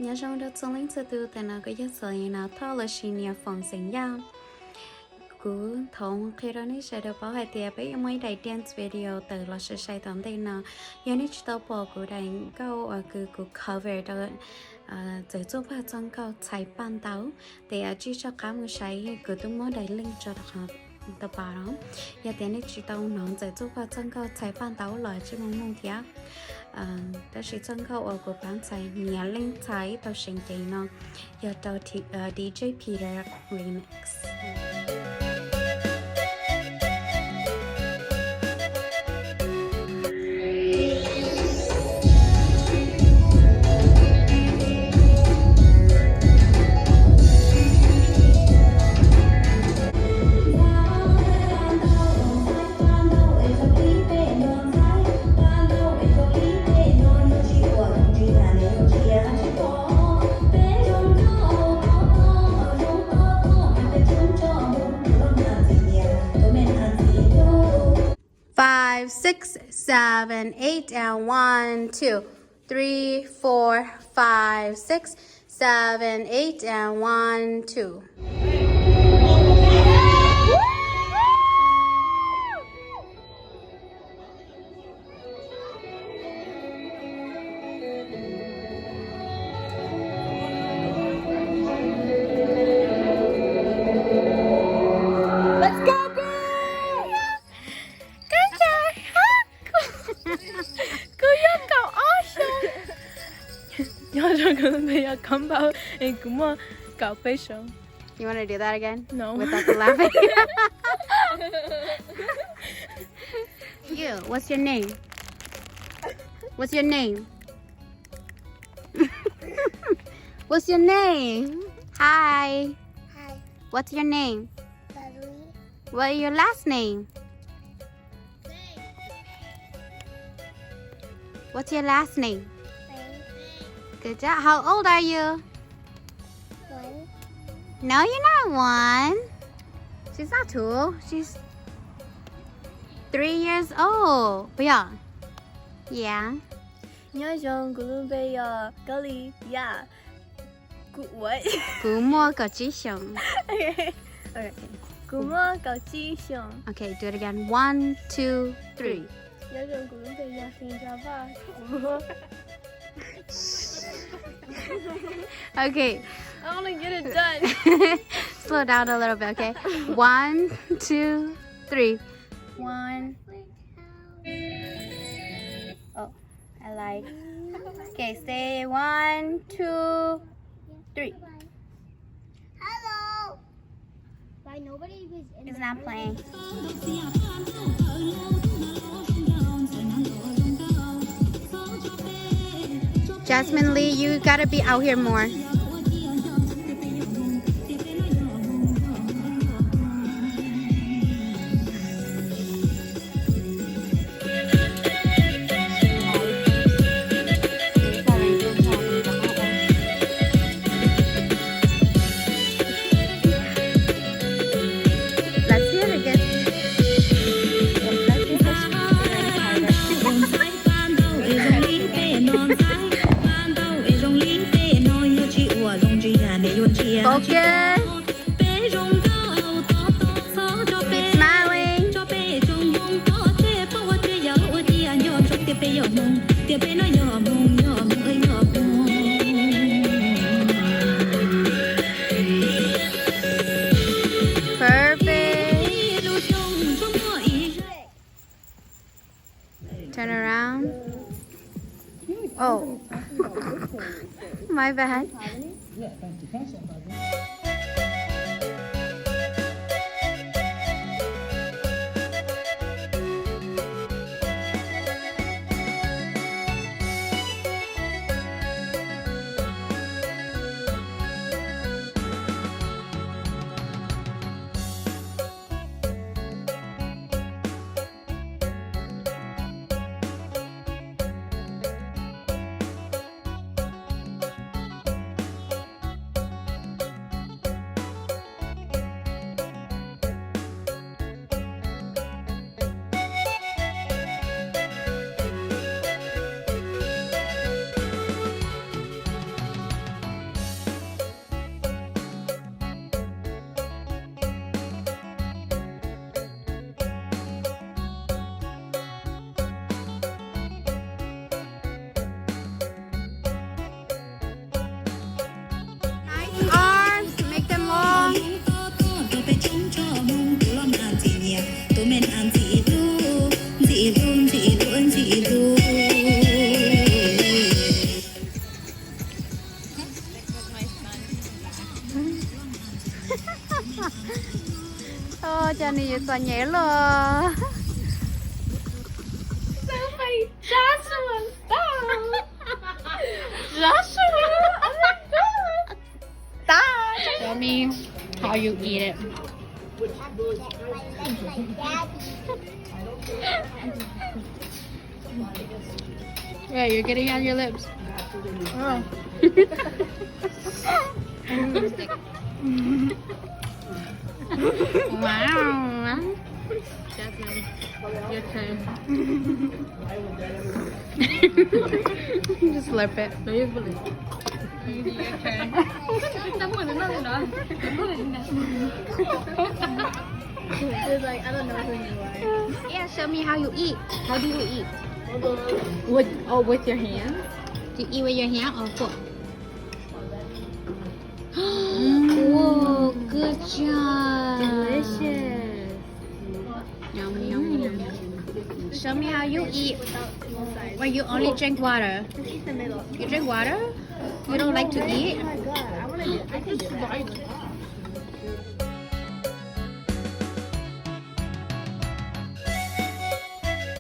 Nhà trong đó trong lính sự tư tại nào cái giá Salena Ntxawm là xin nhà phòng sinh giao cú thông khi đó ní sẽ được bảo hệ tiệp ấy mấy đại dance video từ là sẽ xây tóm đây nào giờ ní chỉ tao bỏ cú đại câu ở cú cover đó từ chỗ phát trong câu Ntxhais Paj Ntaub để chỉ cho cả một sai cú tung mới đại link cho được tập bài đó giờ tiền ní chỉ tao nói từ chỗ phát trong câu Ntxhais Paj Ntaub là chỉ mong mong thiab đó là trong câu ở của bạn sai NiamLeejNtxhais tao sinh tiền nó giờ tao DJ Peter remix. 5, 6, 7, 8, and 1, 2, 3, 4, 5, 6, 7, 8, and 1, 2. You want to do that again? No. Without the laughing? You, what's your name? What's your name? What's your name? Hi. Hi, What's your name? Daddy. What is your last name? What's your last name? Good job. How old are you? One. No, you're not 1. She's not 2. She's 3 years old. 不要 Yeah. 안녕하세요. 콜롬비아 갈리야. What? 古莫狗鸡熊 Okay. Okay. 구모 거치숑. Okay, do it again. 1, 2, 3. 여전 콜롬비아 신자바. 구모. Okay. I want to get it done. Slow down a little bit, okay? 1, 2, 3. 1. Oh, I like. Okay, say 1, 2, 3. Hello. Why nobody was in It's the not room? playing. Jasmine Lee, you gotta be out here more. Let's see it again. Focus. Keep smiling. Perfect. Turn around. Oh, my bad. cho nên giờ nhảy lo. Joshua, stop! Joshua, oh my god! Stop! Show me how you eat it. Yeah, you're getting on your lips. Oh. Wow. Jasmine, your turn. Just slurp it. Your turn. It's like, I don't know who you are. Yeah, show me how you eat. How do you eat? With your hands? Do you eat with your hand or fork? Whoa, good job. Delicious. Yum, yum, yum. Show me how you eat. When you only drink water. Just eat the middle. You drink water? You don't like to eat? Oh my god, I can try this.